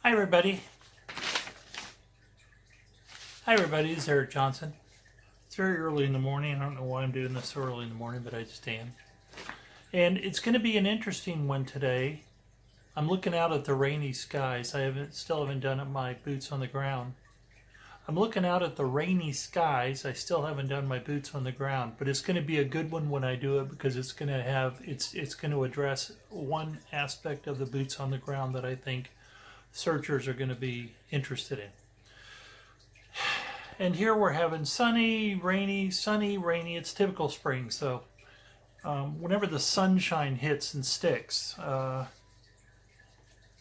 Hi everybody. Hi everybody, this is Eric Johnson. It's very early in the morning. I don't know why I'm doing this so early in the morning, but I just am. And it's going to be an interesting one today. I'm looking out at the rainy skies. Still haven't done my boots on the ground. I'm looking out at the rainy skies. I still haven't done my boots on the ground, but it's going to be a good one when I do it because it's going to address one aspect of the boots on the ground that I think searchers are going to be interested in. And here we're having sunny, rainy. It's typical spring, so whenever the sunshine hits and sticks,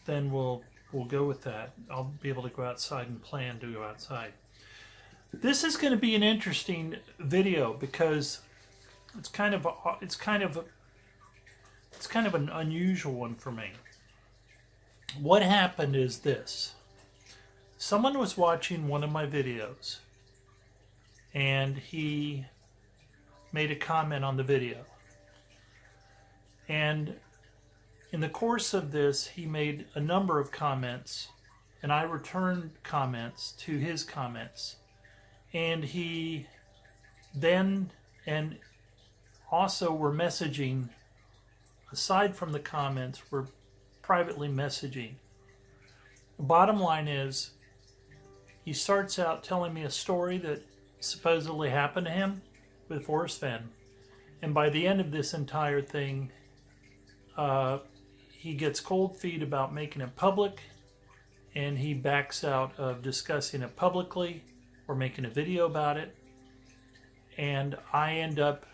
then we'll go with that. I'll be able to go outside and plan to go outside. This is going to be an interesting video because it's kind of an unusual one for me. What happened is this. Someone was watching one of my videos and he made a comment on the video. And in the course of this, he made a number of comments, and I returned comments to his comments. And he then, and also were messaging, aside from the comments, were privately messaging. The bottom line is, he starts out telling me a story that supposedly happened to him with Forrest Fenn. And by the end of this entire thing, he gets cold feet about making it public, and he backs out of discussing it publicly or making a video about it. And I end up,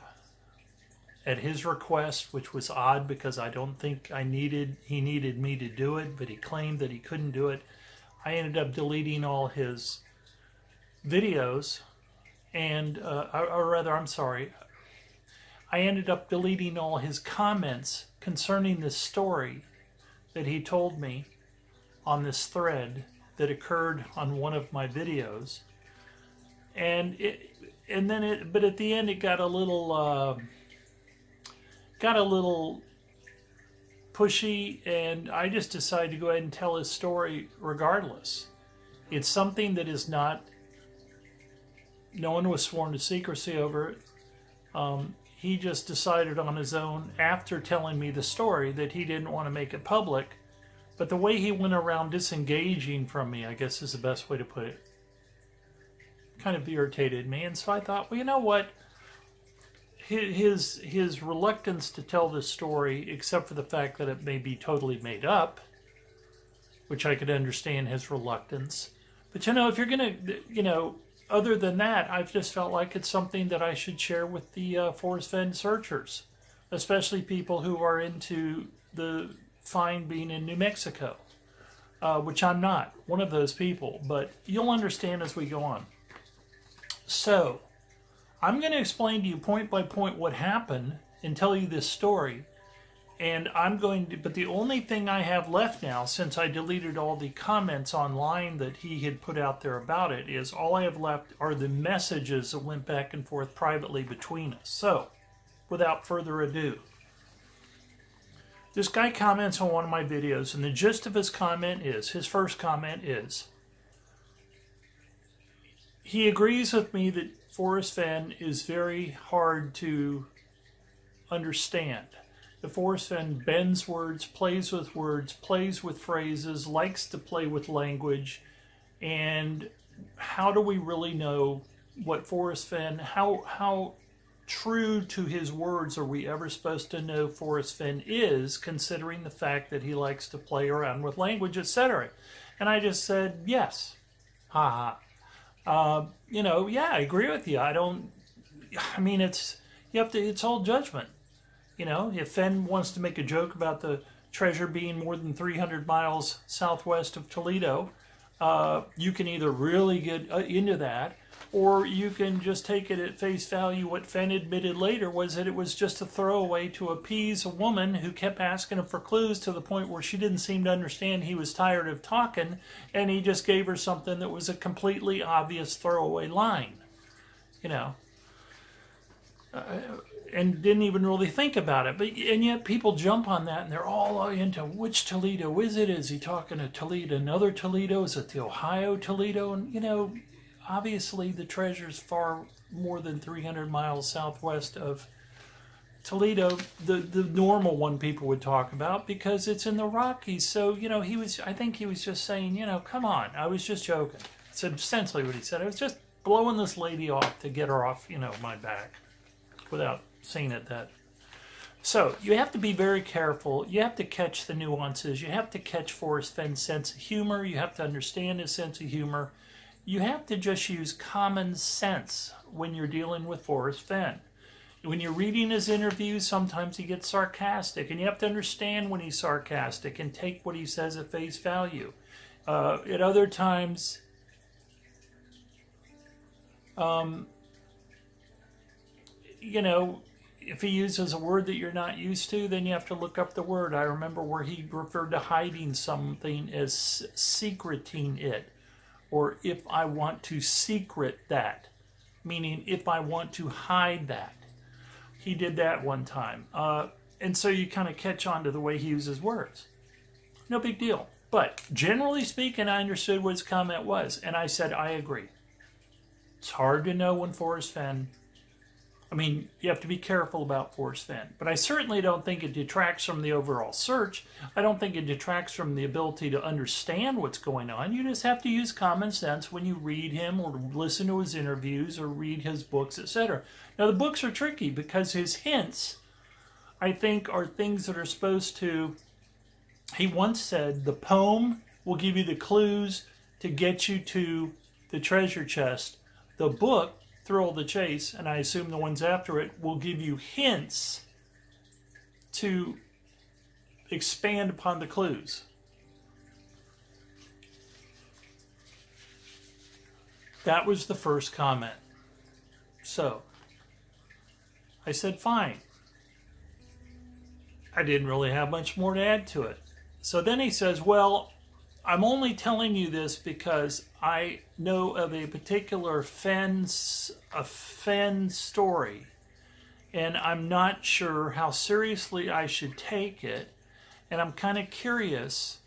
at his request, which was odd because I don't think he needed me to do it, but he claimed that he couldn't do it. I ended up deleting all his videos, and or rather, I'm sorry, I ended up deleting all his comments concerning this story that he told me on this thread that occurred on one of my videos. But at the end it got a little pushy, and I just decided to go ahead and tell his story regardless. It's something that is not, no one was sworn to secrecy over it. He just decided on his own after telling me the story that he didn't want to make it public. But the way he went around disengaging from me, I guess is the best way to put it, kind of irritated me. And so I thought, well, you know what? His reluctance to tell this story, except for the fact that it may be totally made up, which I could understand his reluctance. But you know, if you're going to, other than that, I've just felt like it's something that I should share with the Forrest Fenn searchers, especially people who are into the find being in New Mexico, which I'm not one of those people, but you'll understand as we go on. So, I'm going to explain to you point by point what happened and tell you this story. And but the only thing I have left now, since I deleted all the comments online that he had put out there about it, is all I have left are the messages that went back and forth privately between us. So, without further ado, this guy comments on one of my videos, and the gist of his first comment is, he agrees with me that Forrest Fenn is very hard to understand. The Forrest Fenn bends words, plays with phrases, likes to play with language. And how do we really know what Forrest Fenn, how true to his words are we ever supposed to know Forrest Fenn is, considering the fact that he likes to play around with language, etc.? And I just said, yes. Ha ha. Yeah, I agree with you. It's all judgment. If Fenn wants to make a joke about the treasure being more than 300 miles southwest of Toledo, you can either really get into that, or you can just take it at face value. What Fenn admitted later was that it was just a throwaway to appease a woman who kept asking him for clues to the point where she didn't seem to understand he was tired of talking, and he just gave her something that was a completely obvious throwaway line. and didn't even really think about it. And yet people jump on that, and they're all into which Toledo is it? Is he talking to Toledo, another Toledo? Is it the Ohio Toledo? And, you know, obviously the treasure's far more than 300 miles southwest of Toledo, the normal one people would talk about, because it's in the Rockies. So, you know, I think he was just saying, you know, come on, I was just joking. That's essentially what he said. I was just blowing this lady off to get her off, you know, my back, without saying it that. So you have to be very careful. You have to catch the nuances. You have to catch Forrest Fenn's sense of humor. You have to understand his sense of humor. You have to just use common sense when you're dealing with Forrest Fenn. When you're reading his interviews, sometimes he gets sarcastic, and you have to understand when he's sarcastic and take what he says at face value. At other times, you know, if he uses a word that you're not used to, then you have to look up the word. I remember where he referred to hiding something as secreting it, or if I want to secret that, meaning if I want to hide that. He did that one time. And so you kind of catch on to the way he uses words. No big deal. But generally speaking, I understood what his comment was. And I said, I agree. It's hard to know when Forrest Fenn... I mean, you have to be careful about Forrest Fenn. But I certainly don't think it detracts from the overall search. I don't think it detracts from the ability to understand what's going on. You just have to use common sense when you read him or listen to his interviews or read his books, etc. Now, the books are tricky because his hints, I think, are things that are supposed to... He once said, the poem will give you the clues to get you to the treasure chest. The book, Thrill of the Chase, and I assume the ones after it, will give you hints to expand upon the clues. That was the first comment. So, I said, fine. I didn't really have much more to add to it. So then he says, well, I'm only telling you this because I know of a particular Fenn story, and I'm not sure how seriously I should take it, and I'm kind of curious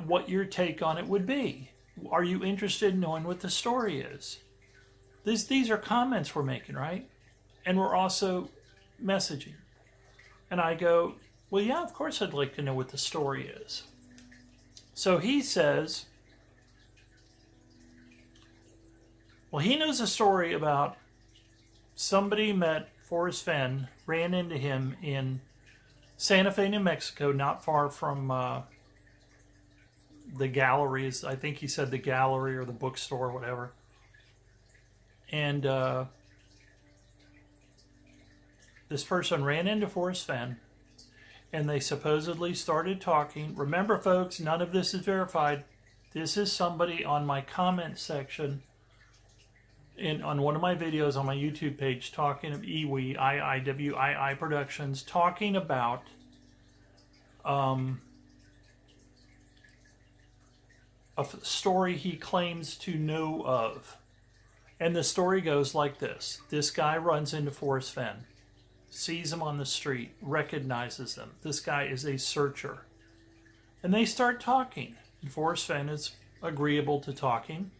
what your take on it would be. Are you interested in knowing what the story is? These are comments we're making, right? And we're also messaging. And I go, well, yeah, of course I'd like to know what the story is. So he says, well, he knows a story about somebody met Forrest Fenn, ran into him in Santa Fe, New Mexico, not far from the galleries. I think he said the gallery or the bookstore, whatever. And this person ran into Forrest Fenn, and they supposedly started talking. Remember, folks, none of this is verified. This is somebody on my comment section on one of my videos on my YouTube page talking of Iwi, IIWII Productions, talking about a story he claims to know of. And the story goes like this. This guy runs into Forrest Fenn, sees him on the street, recognizes them. This guy is a searcher. And they start talking. And Forrest Fenn is agreeable to talking.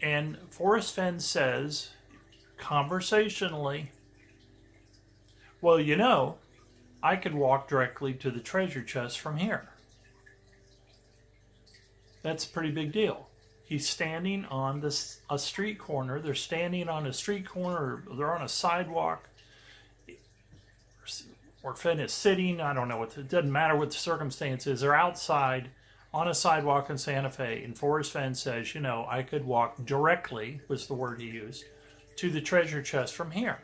And Forrest Fenn says, conversationally, well, you know, I could walk directly to the treasure chest from here. That's a pretty big deal. He's standing on a street corner. They're standing on a street corner, or they're on a sidewalk. Or Fenn is sitting, I don't know, it doesn't matter what the circumstance is. They're outside on a sidewalk in Santa Fe, and Forrest Fenn says, you know, I could walk directly, was the word he used, to the treasure chest from here.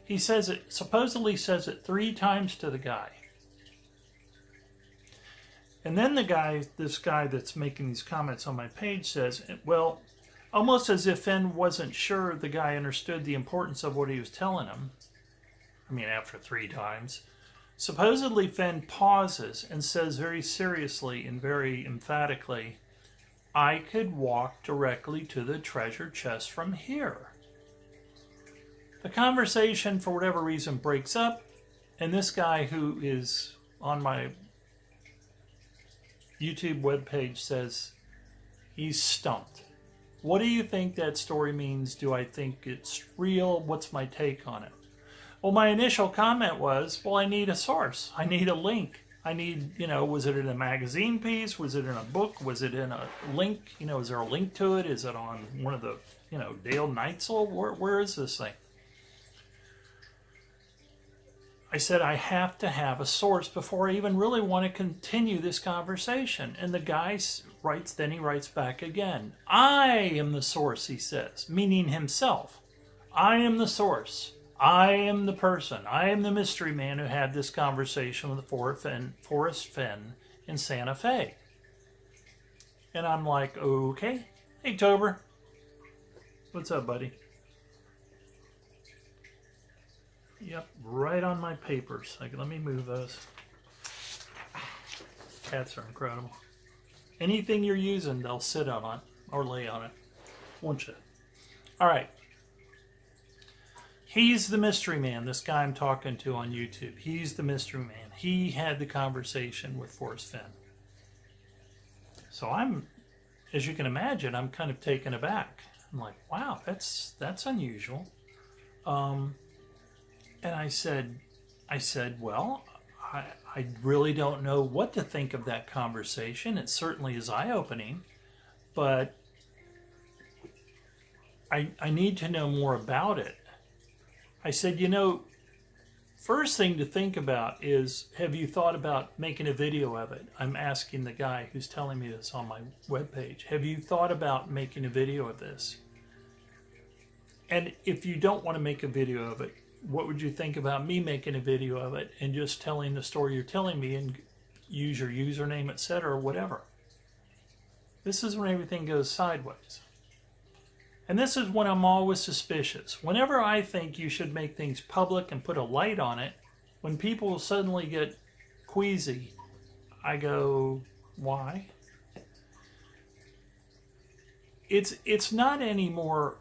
He says it, supposedly says it 3 times to the guy. And then this guy that's making these comments on my page says, well, almost as if Fenn wasn't sure the guy understood the importance of what he was telling him. I mean, after 3 times. Supposedly, Fenn pauses and says very seriously and very emphatically, I could walk directly to the treasure chest from here. The conversation, for whatever reason, breaks up, and this guy who is on my YouTube webpage says he's stumped. What do you think that story means? Do I think it's real? What's my take on it? Well, my initial comment was, well, I need a source. I need a link. I need, was it in a magazine piece? Was it in a book? Was it in a link? Is there a link to it? Is it on one of the, Dale Neitzel? Where is this thing? I said, I have to have a source before I even really want to continue this conversation. And the guy writes back again. I am the source, he says, meaning himself. I am the source. I am the person. I am the mystery man who had this conversation with Forrest Fenn in Santa Fe. And I'm like, okay. Hey, Tober. What's up, buddy? Yep, right on my papers. Let me move those. Cats are incredible. Anything you're using, they'll sit on it or lay on it. Won't you? All right. He's the mystery man, this guy I'm talking to on YouTube. He's the mystery man. He had the conversation with Forrest Fenn. So I'm, as you can imagine, I'm kind of taken aback. I'm like, wow, that's unusual. And I said, well, I really don't know what to think of that conversation. It certainly is eye-opening, but I need to know more about it. I said, first thing to think about is, have you thought about making a video of it? I'm asking the guy who's telling me this on my webpage. Have you thought about making a video of this? And if you don't want to make a video of it, what would you think about me making a video of it and just telling the story you're telling me and use your username, etc., or whatever? This is when everything goes sideways. And this is when I'm always suspicious. Whenever I think you should make things public and put a light on it, when people suddenly get queasy, I go, why? It's not any more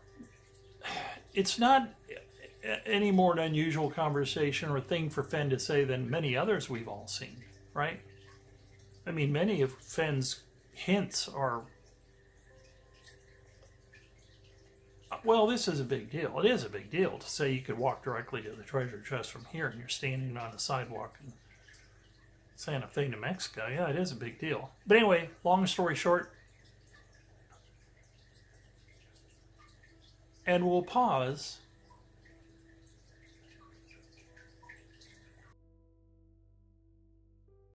an unusual conversation or thing for Fenn to say than many others we've all seen, right? I mean, many of Fenn's hints are, well, this is a big deal. It is a big deal to say you could walk directly to the treasure chest from here and you're standing on a sidewalk in Santa Fe, New Mexico. Yeah, it is a big deal. But anyway, long story short, and we'll pause